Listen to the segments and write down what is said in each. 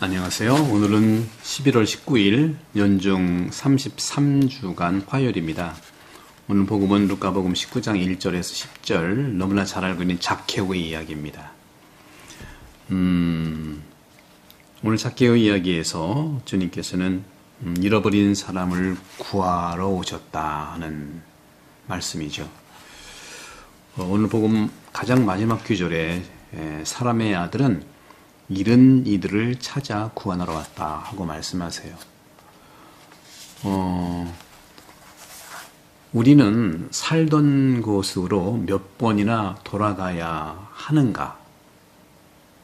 안녕하세요. 오늘은 11월 19일 연중 33주간 화요일입니다. 오늘 복음은 루카복음 19장 1절에서 10절, 너무나 잘 알고 있는 zak케오의 이야기입니다. 오늘 zak케오의 이야기에서 주님께서는 잃어버린 사람을 구하러 오셨다 하는 말씀이죠. 오늘 복음 가장 마지막 구절에 사람의 아들은 잃은 이들을 찾아 구원하러 왔다 하고 말씀하세요. 우리는 살던 곳으로 몇 번이나 돌아가야 하는가?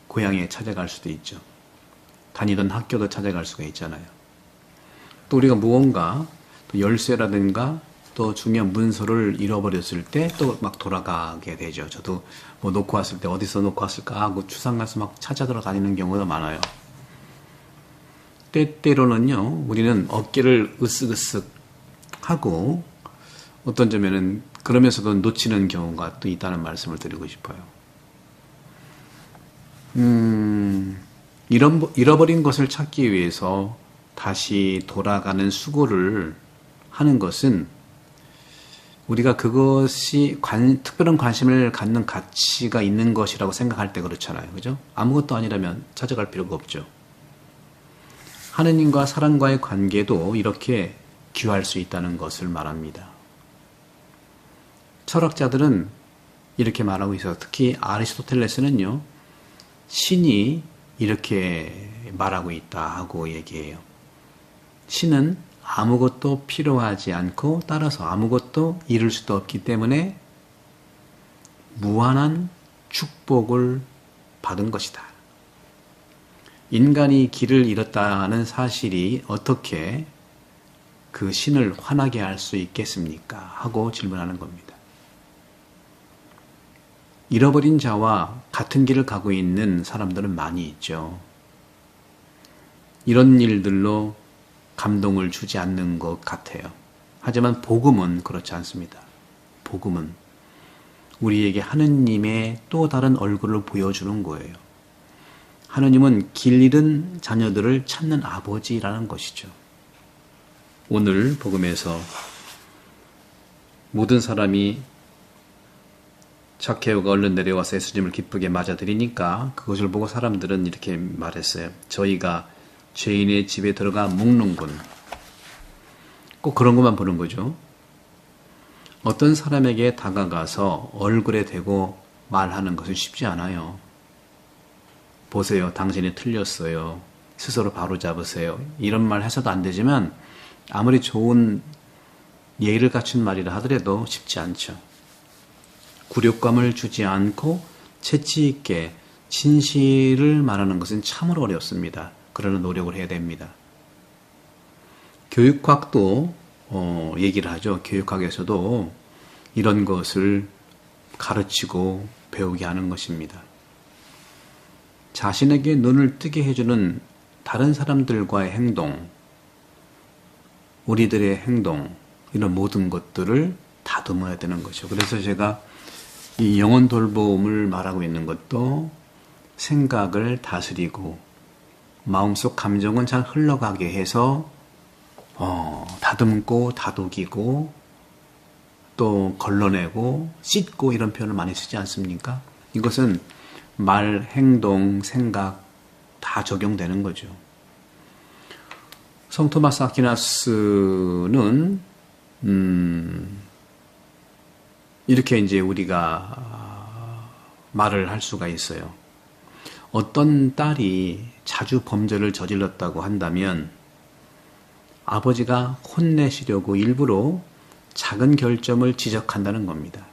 고향에 찾아갈 수도 있죠. 다니던 학교도 찾아갈 수가 있잖아요. 또 우리가 무언가 또 열쇠라든가 또 중요한 문서를 잃어버렸을 때 또 막 돌아가게 되죠. 저도 뭐 놓고 왔을 때 어디서 놓고 왔을까 하고 추상 가서 막 찾아 들어다니는 경우가 많아요. 때때로는요, 우리는 어깨를 으쓱으쓱 하고 어떤 점에는 그러면서도 놓치는 경우가 또 있다는 말씀을 드리고 싶어요. 잃어버린 것을 찾기 위해서 다시 돌아가는 수고를 하는 것은 우리가 그것이 특별한 관심을 갖는 가치가 있는 것이라고 생각할 때 그렇잖아요. 그죠? 아무것도 아니라면 찾아갈 필요가 없죠. 하느님과 사람과의 관계도 이렇게 귀할 수 있다는 것을 말합니다. 철학자들은 이렇게 말하고 있어요. 특히 아리스토텔레스는요, 신이 이렇게 말하고 있다 하고 얘기해요. 신은 아무것도 필요하지 않고 따라서 아무것도 잃을 수도 없기 때문에 무한한 축복을 받은 것이다. 인간이 길을 잃었다는 사실이 어떻게 그 신을 화나게 할 수 있겠습니까? 하고 질문하는 겁니다. 잃어버린 자와 같은 길을 가고 있는 사람들은 많이 있죠. 이런 일들로 감동을 주지 않는 것 같아요. 하지만 복음은 그렇지 않습니다. 복음은 우리에게 하느님의 또 다른 얼굴을 보여주는 거예요. 하느님은 길 잃은 자녀들을 찾는 아버지라는 것이죠. 오늘 복음에서 모든 사람이 zak케오가 얼른 내려와서 예수님을 기쁘게 맞아들이니까 그것을 보고 사람들은 이렇게 말했어요. 저희가 죄인의 집에 들어가 묵는군. 꼭 그런 것만 보는 거죠. 어떤 사람에게 다가가서 얼굴에 대고 말하는 것은 쉽지 않아요. 보세요. 당신이 틀렸어요. 스스로 바로 잡으세요. 이런 말 해서도 안 되지만 아무리 좋은 예의를 갖춘 말이라 하더라도 쉽지 않죠. 굴욕감을 주지 않고 재치 있게 진실을 말하는 것은 참으로 어렵습니다. 그러나 노력을 해야 됩니다. 교육학도 얘기를 하죠. 교육학에서도 이런 것을 가르치고 배우게 하는 것입니다. 자신에게 눈을 뜨게 해주는 다른 사람들과의 행동, 우리들의 행동, 이런 모든 것들을 다듬어야 되는 거죠. 그래서 제가 이 영혼 돌봄을 말하고 있는 것도 생각을 다스리고 마음속 감정은 잘 흘러가게 해서 다듬고 다독이고 또 걸러내고 씻고 이런 표현을 많이 쓰지 않습니까? 이것은 말, 행동, 생각 다 적용되는 거죠. 성 토마스 아퀴나스는 이렇게 이제 우리가 말을 할 수가 있어요. 어떤 딸이 자주 범죄를 저질렀다고 한다면 아버지가 혼내시려고 일부러 작은 결점을 지적한다는 겁니다.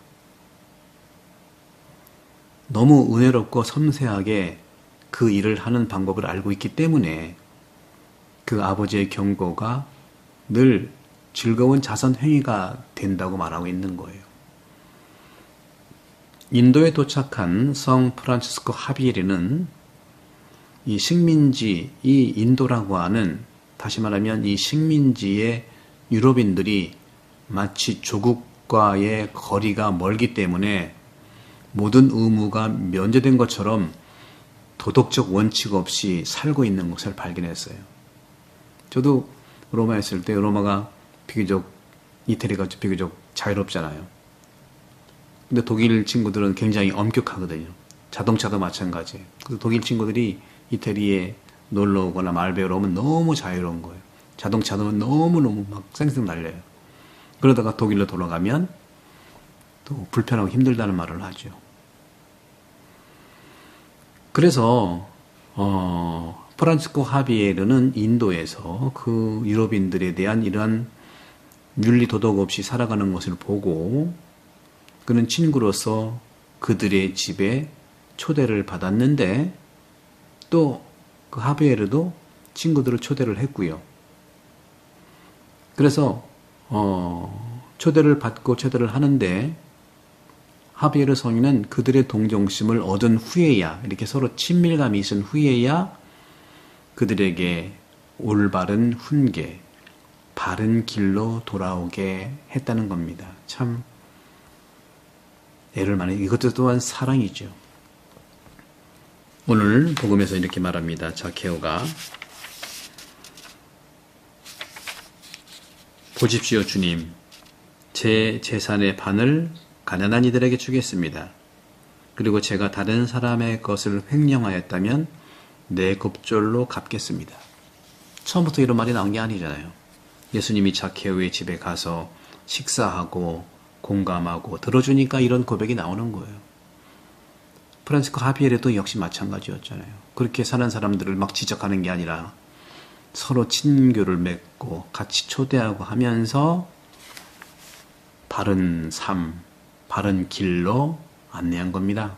너무 은혜롭고 섬세하게 그 일을 하는 방법을 알고 있기 때문에 그 아버지의 경고가 늘 즐거운 자선 행위가 된다고 말하고 있는 거예요. 인도에 도착한 성 프란치스코 하비에르는 이 식민지, 이 인도라고 하는, 다시 말하면 이 식민지의 유럽인들이 마치 조국과의 거리가 멀기 때문에 모든 의무가 면제된 것처럼 도덕적 원칙 없이 살고 있는 것을 발견했어요. 저도 로마에 있을 때 로마가 이태리가 비교적 자유롭잖아요. 근데 독일 친구들은 굉장히 엄격하거든요. 자동차도 마찬가지예요. 그래서 독일 친구들이 이태리에 놀러 오거나 말 배우러 오면 너무 자유로운 거예요. 자동차도 너무너무 막 쌩쌩 달려요. 그러다가 독일로 돌아가면 또 불편하고 힘들다는 말을 하죠. 그래서 프란치스코 하비에르는 인도에서 그 유럽인들에 대한 이러한 윤리 도덕 없이 살아가는 것을 보고 그는 친구로서 그들의 집에 초대를 받았는데 또 그 하비에르도 친구들을 초대를 했고요. 그래서 초대를 받고 초대를 하는데 하비에르 성인은 그들의 동정심을 얻은 후에야 이렇게 서로 친밀감이 있은 후에야 그들에게 올바른 훈계, 바른 길로 돌아오게 했다는 겁니다. 참 애를 많이 이것도 또한 사랑이죠. 오늘 복음에서 이렇게 말합니다. 자케오가 보십시오 주님, 제 재산의 반을 가난한 이들에게 주겠습니다. 그리고 제가 다른 사람의 것을 횡령하였다면 내 급절로 갚겠습니다. 처음부터 이런 말이 나온 게 아니잖아요. 예수님이 자케오의 집에 가서 식사하고 공감하고 들어주니까 이런 고백이 나오는 거예요. 프란치스코 하비에르도 역시 마찬가지였잖아요. 그렇게 사는 사람들을 막 지적하는 게 아니라 서로 친교를 맺고 같이 초대하고 하면서 바른 삶, 바른 길로 안내한 겁니다.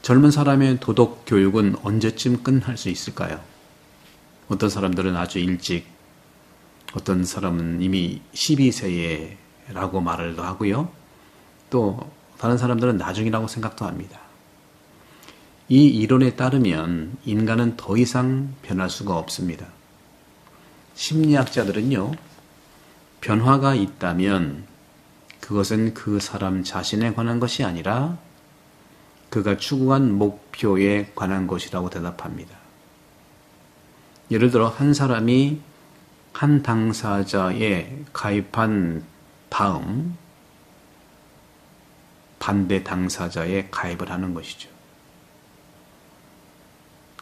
젊은 사람의 도덕 교육은 언제쯤 끝날 수 있을까요? 어떤 사람들은 아주 일찍, 어떤 사람은 이미 12세라고 말을 하고요. 또 다른 사람들은 나중이라고 생각도 합니다. 이 이론에 따르면 인간은 더 이상 변할 수가 없습니다. 심리학자들은요, 변화가 있다면 그것은 그 사람 자신에 관한 것이 아니라 그가 추구한 목표에 관한 것이라고 대답합니다. 예를 들어 한 사람이 한 당사자에 가입한 다음 반대 당사자에 가입을 하는 것이죠.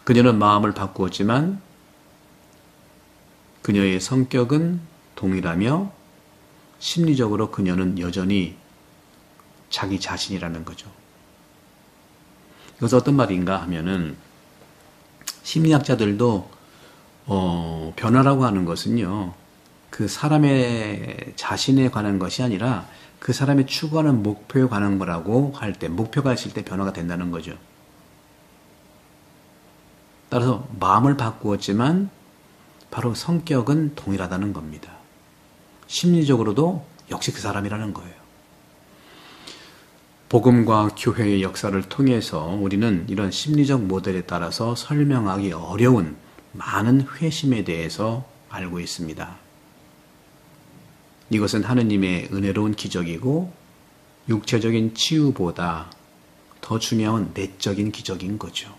그녀는 마음을 바꾸었지만 그녀의 성격은 동일하며 심리적으로 그녀는 여전히 자기 자신이라는 거죠. 이것은 어떤 말인가 하면은 심리학자들도 변화라고 하는 것은요, 그 사람의 자신에 관한 것이 아니라 그 사람이 추구하는 목표에 관한 거라고 할 때, 목표가 있을 때 변화가 된다는 거죠. 따라서 마음을 바꾸었지만 바로 성격은 동일하다는 겁니다. 심리적으로도 역시 그 사람이라는 거예요. 복음과 교회의 역사를 통해서 우리는 이런 심리적 모델에 따라서 설명하기 어려운 많은 회심에 대해서 알고 있습니다. 이것은 하느님의 은혜로운 기적이고 육체적인 치유보다 더 중요한 내적인 기적인 거죠.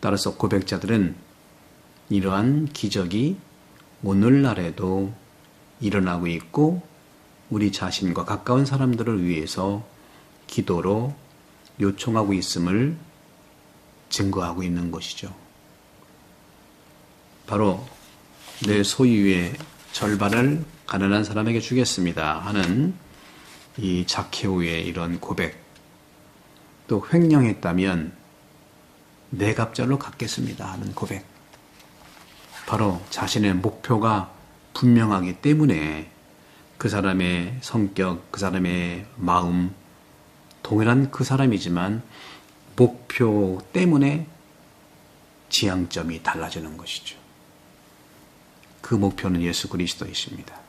따라서 고백자들은 이러한 기적이 오늘날에도 일어나고 있고 우리 자신과 가까운 사람들을 위해서 기도로 요청하고 있음을 증거하고 있는 것이죠. 바로 내 소유의 절반을 가난한 사람에게 주겠습니다 하는 이 자케오의 이런 고백, 또 횡령했다면 내 갑절로 갚겠습니다 하는 고백, 바로 자신의 목표가 분명하기 때문에 그 사람의 성격, 그 사람의 마음, 동일한 그 사람이지만 목표 때문에 지향점이 달라지는 것이죠. 그 목표는 예수 그리스도이십니다.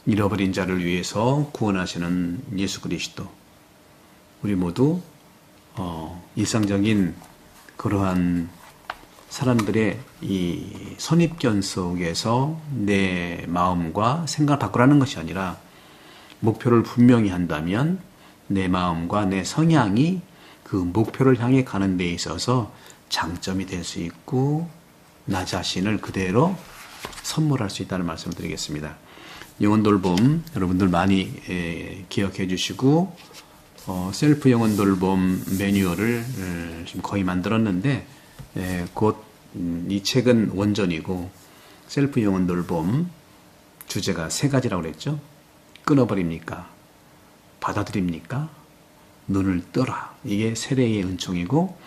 잃어버린 자를 위해서 구원하시는 예수 그리스도. 우리 모두 일상적인 그러한 사람들의 이 선입견 속에서 내 마음과 생각을 바꾸라는 것이 아니라 목표를 분명히 한다면 내 마음과 내 성향이 그 목표를 향해 가는 데 있어서 장점이 될 수 있고 나 자신을 그대로 선물할 수 있다는 말씀을 드리겠습니다. 영혼돌봄 여러분들 많이 기억해 주시고 셀프 영혼돌봄 매뉴얼을 지금 거의 만들었는데 곧 이 책은 원전이고 셀프 영혼돌봄 주제가 3가지라고 그랬죠. 끊어버립니까? 받아들입니까? 눈을 떠라. 이게 세례의 은총이고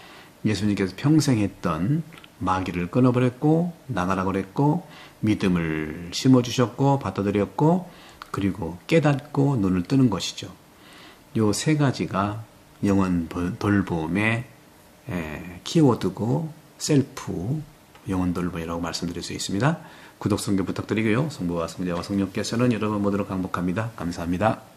예수님께서 평생 했던 마귀를 끊어버렸고 나가라고 그랬고 믿음을 심어주셨고 받아들였고 그리고 깨닫고 눈을 뜨는 것이죠. 요 3가지가 영혼 돌봄의 키워드고 셀프 영혼 돌봄이라고 말씀드릴 수 있습니다. 구독, 성교 부탁드리고요. 성부와 성자와 성령께서는 여러분 모두를 강복합니다. 감사합니다.